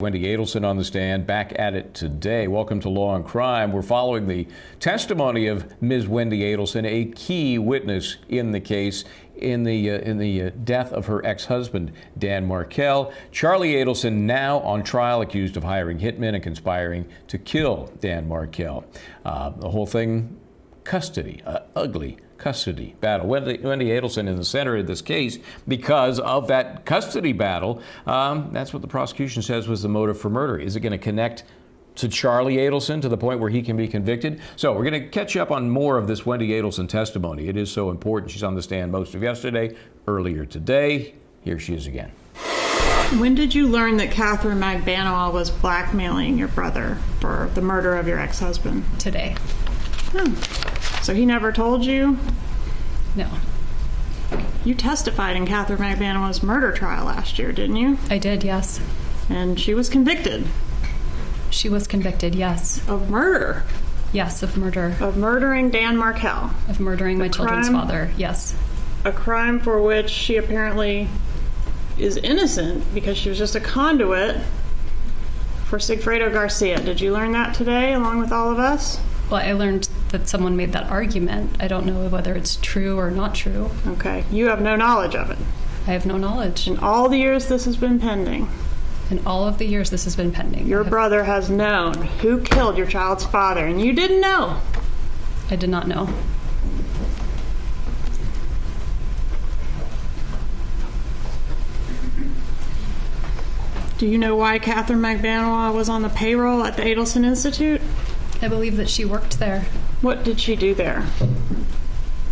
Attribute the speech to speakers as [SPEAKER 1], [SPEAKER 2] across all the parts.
[SPEAKER 1] Wendi Adelson on the stand, back at it today. Welcome to Law and Crime. We're following the testimony of Ms. Wendi Adelson, a key witness in the case in the death of her ex-husband, Dan Markel. Charlie Adelson now on trial, accused of hiring hitmen and conspiring to kill Dan Markel. The whole thing, custody, ugly custody battle. Wendi Adelson in the center of this case because of that custody battle. That's what the prosecution says was the motive for murder. Is it going to connect to Charlie Adelson to the point where he can be convicted? So we're going to catch up on more of this Wendi Adelson testimony. It is so important. She's on the stand most of yesterday, earlier today. Here she is again.
[SPEAKER 2] When did you learn that Catherine Magbanua was blackmailing your brother for the murder of your ex-husband?
[SPEAKER 3] Today.
[SPEAKER 2] So he never told you?
[SPEAKER 3] No.
[SPEAKER 2] You testified in Catherine Magbanua's murder trial last year, didn't you?
[SPEAKER 3] I did, yes.
[SPEAKER 2] And she was convicted?
[SPEAKER 3] She was convicted, yes.
[SPEAKER 2] Of murder?
[SPEAKER 3] Yes, of murder.
[SPEAKER 2] Of murdering Dan Markel?
[SPEAKER 3] Of murdering my children's father, yes.
[SPEAKER 2] A crime for which she apparently is innocent because she was just a conduit for Sigfredo Garcia. Did you learn that today along with all of us?
[SPEAKER 3] Well, I learned that someone made that argument. I don't know whether it's true or not true.
[SPEAKER 2] Okay. You have no knowledge of it?
[SPEAKER 3] I have no knowledge.
[SPEAKER 2] In all the years this has been pending?
[SPEAKER 3] In all of the years this has been pending.
[SPEAKER 2] Your brother has known who killed your child's father, and you didn't know?
[SPEAKER 3] I did not know.
[SPEAKER 2] Do you know why Catherine Magbanua was on the payroll at the Adelson Institute?
[SPEAKER 3] I believe that she worked there.
[SPEAKER 2] What did she do there?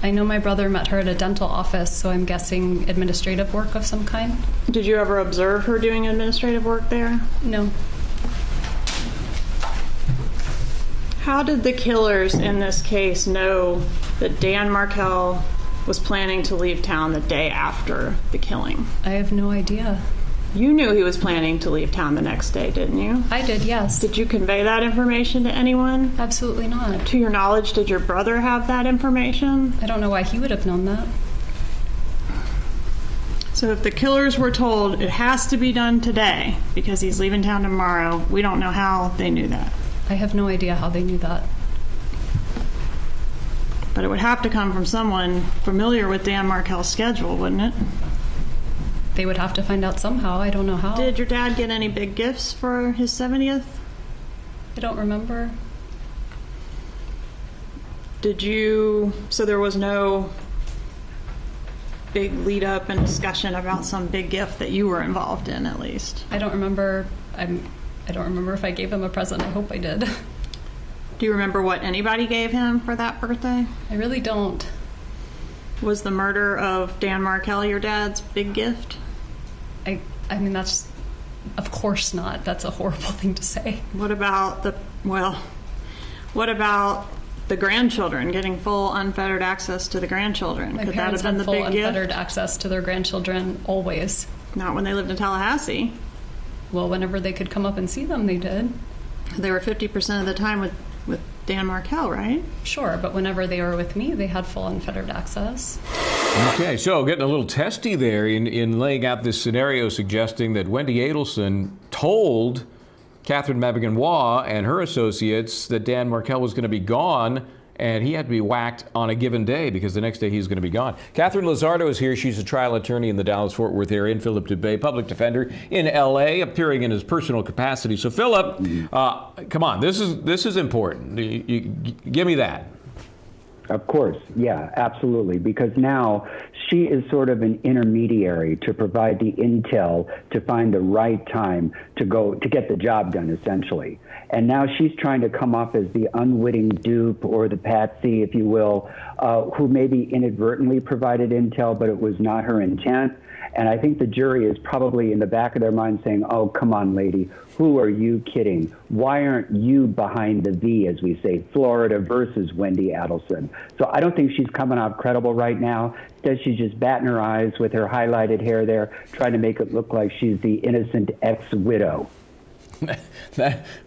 [SPEAKER 3] I know my brother met her at a dental office, so I'm guessing administrative work of some kind.
[SPEAKER 2] Did you ever observe her doing administrative work there?
[SPEAKER 3] No.
[SPEAKER 2] How did the killers in this case know that Dan Markel was planning to leave town the day after the killing?
[SPEAKER 3] I have no idea.
[SPEAKER 2] You knew he was planning to leave town the next day, didn't you?
[SPEAKER 3] I did, yes.
[SPEAKER 2] Did you convey that information to anyone?
[SPEAKER 3] Absolutely not.
[SPEAKER 2] To your knowledge, did your brother have that information?
[SPEAKER 3] I don't know why he would have known that.
[SPEAKER 2] So if the killers were told it has to be done today because he's leaving town tomorrow, we don't know how they knew that.
[SPEAKER 3] I have no idea how they knew that.
[SPEAKER 2] But it would have to come from someone familiar with Dan Markel's schedule, wouldn't it?
[SPEAKER 3] They would have to find out somehow. I don't know how.
[SPEAKER 2] Did your dad get any big gifts for his 70th?
[SPEAKER 3] I don't remember.
[SPEAKER 2] So there was no big lead up and discussion about some big gift that you were involved in, at least?
[SPEAKER 3] I don't remember. I don't remember if I gave him a present. I hope I did.
[SPEAKER 2] Do you remember what anybody gave him for that birthday?
[SPEAKER 3] I really don't.
[SPEAKER 2] Was the murder of Dan Markel your dad's big gift?
[SPEAKER 3] I mean, that's, of course not. That's a horrible thing to say.
[SPEAKER 2] What about the grandchildren, getting full unfettered access to the grandchildren?
[SPEAKER 3] My
[SPEAKER 2] Could that
[SPEAKER 3] parents
[SPEAKER 2] have been
[SPEAKER 3] had
[SPEAKER 2] the
[SPEAKER 3] full
[SPEAKER 2] big gift?
[SPEAKER 3] unfettered access to their grandchildren always.
[SPEAKER 2] Not when they lived in Tallahassee.
[SPEAKER 3] Well, whenever they could come up and see them, they did.
[SPEAKER 2] They were 50% of the time with Dan Markel, right?
[SPEAKER 3] Sure, but whenever they were with me, they had full unfettered access.
[SPEAKER 1] Okay, so getting a little testy there in laying out this scenario, suggesting that Wendi Adelson told Catherine Magbanua and her associates that Dan Markel was going to be gone, and he had to be whacked on a given day because the next day he's going to be gone. Catherine Lizardo is here. She's a trial attorney in the Dallas-Fort Worth area, in Philip DeBay, public defender in L.A., appearing in his personal capacity. So, Philip, come on, this is important. Give me that.
[SPEAKER 4] Of course, yeah, absolutely, because now she is sort of an intermediary to provide the intel to find the right time to get the job done, essentially. And now she's trying to come off as the unwitting dupe or the patsy, if you will, who maybe inadvertently provided intel, but it was not her intent. And I think the jury is probably in the back of their mind saying, oh, come on, lady, who are you kidding? Why aren't you behind the V, as we say, Florida versus Wendi Adelson? So I don't think she's coming out credible right now. Instead, she's just batting her eyes with her highlighted hair there, trying to make it look like she's the innocent ex-widow.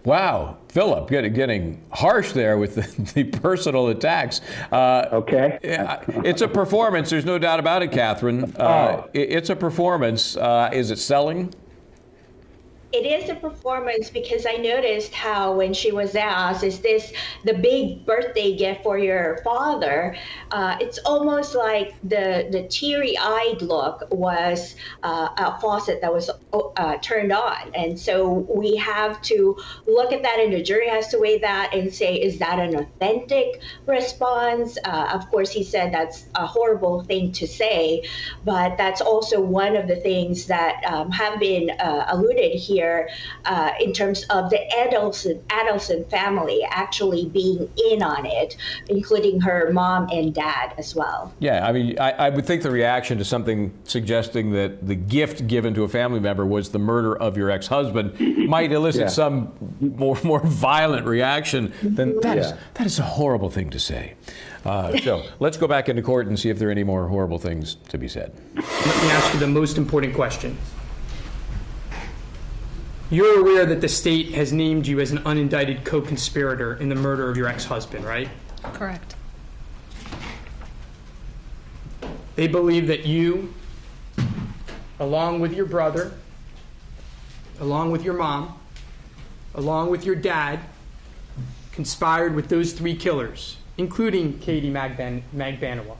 [SPEAKER 1] Wow, Philip, getting harsh there with the personal attacks.
[SPEAKER 4] Okay.
[SPEAKER 1] It's a performance. There's no doubt about it, Catherine. It's a performance. Is it selling?
[SPEAKER 5] It is a performance because I noticed how when she was asked, is this the big birthday gift for your father? It's almost like the teary-eyed look was a faucet that was turned on. And so we have to look at that, and the jury has to weigh that and say, is that an authentic response? Of course, he said that's a horrible thing to say, but that's also one of the things that have been alluded here in terms of the Adelson family actually being in on it, including her mom and dad as well.
[SPEAKER 1] Yeah, I mean, I would think the reaction to something suggesting that the gift given to a family member was the murder of your ex-husband might elicit some more violent reaction than that is a horrible thing to say. So let's go back into court and see if there are any more horrible things to be said.
[SPEAKER 6] Let me ask you the most important question. You're aware that the state has named you as an unindicted co-conspirator in the murder of your ex-husband, right?
[SPEAKER 3] Correct.
[SPEAKER 6] They believe that you, along with your brother, along with your mom, along with your dad, conspired with those three killers, including Katie Magbanawa.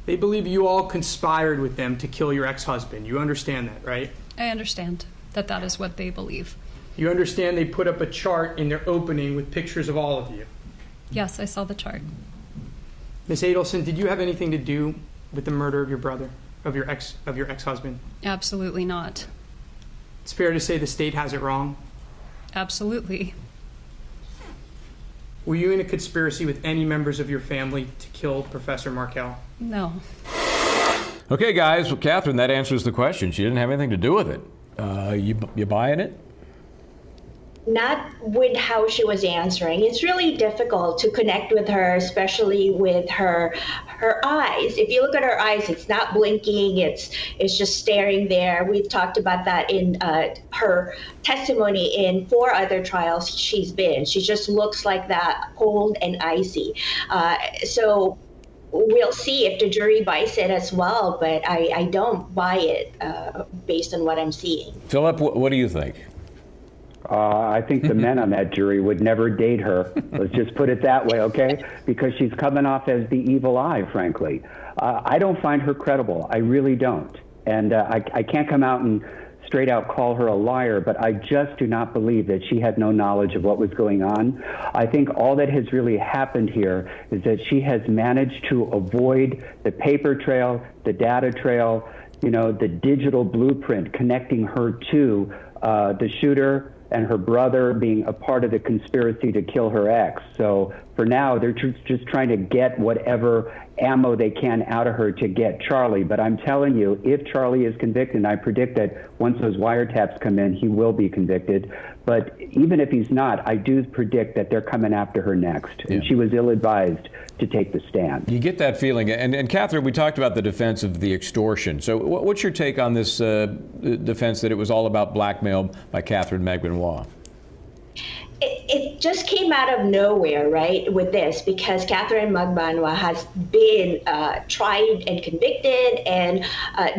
[SPEAKER 6] They believe you all conspired with them to kill your ex-husband. You understand that, right?
[SPEAKER 3] I understand that that is what they believe.
[SPEAKER 6] You understand they put up a chart in their opening with pictures of all of you.
[SPEAKER 3] Yes, I saw the chart.
[SPEAKER 6] Miss Adelson, did you have anything to do with the murder of your brother, of your ex-husband?
[SPEAKER 3] Absolutely not.
[SPEAKER 6] It's fair to say the state has it wrong.
[SPEAKER 3] Absolutely.
[SPEAKER 6] Were you in a conspiracy with any members of your family to kill Professor Markel?
[SPEAKER 3] No.
[SPEAKER 1] Okay, guys. Well, Catherine, that answers the question. She didn't have anything to do with it. You buying it?
[SPEAKER 5] Not with how she was answering. It's really difficult to connect with her, especially with her eyes. If you look at her eyes, it's not blinking, it's just staring there. We've talked about that in her testimony in 4 other trials she's been. She just looks like that, cold and icy. So we'll see if the jury buys it as well, but I don't buy it based on what I'm seeing.
[SPEAKER 1] Philip, what do you think?
[SPEAKER 4] I think the men on that jury would never date her. Let's just put it that way, okay? Because she's coming off as the evil eye, frankly. I don't find her credible. I really don't. And I can't come out and straight out call her a liar, but I just do not believe that she had no knowledge of what was going on. I think all that has really happened here is that she has managed to avoid the paper trail, the data trail, the digital blueprint connecting her to the shooter and her brother being a part of the conspiracy to kill her ex. So for now, they're just trying to get whatever ammo they can out of her to get Charlie. But I'm telling you, if Charlie is convicted, and I predict that once those wiretaps come in, he will be convicted. But even if he's not, I do predict that they're coming after her next. And she was ill-advised to take the stand.
[SPEAKER 1] You get that feeling. And Catherine, we talked about the defense of the extortion. So what's your take on this defense that it was all about blackmail by Catherine Magbanawa?
[SPEAKER 5] It just came out of nowhere, right, with this, because Catherine Magbanawa has been tried and convicted, and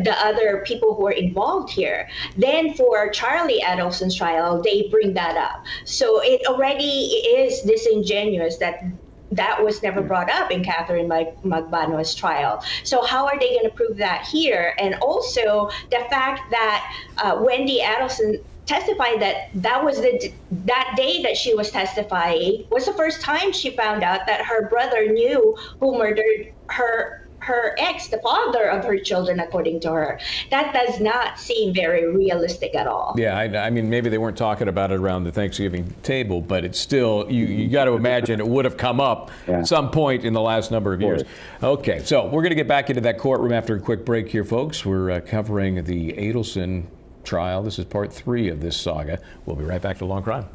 [SPEAKER 5] the other people who are involved here. Then for Charlie Adelson's trial, they bring that up. So it already is disingenuous that was never brought up in Catherine Magbanawa's trial. So how are they going to prove that here? And also the fact that Wendi Adelson testified that was that day that she was testifying was the first time she found out that her brother knew who murdered her ex, the father of her children, according to her. That does not seem very realistic at all.
[SPEAKER 1] Yeah, I mean, maybe they weren't talking about it around the Thanksgiving table, but it's still, you got to imagine it would have come up at some point in the last number of years. Okay, so we're going to get back into that courtroom after a quick break here, folks. We're covering the Adelson trial. This is part 3 of this saga. We'll be right back to Law and Crime.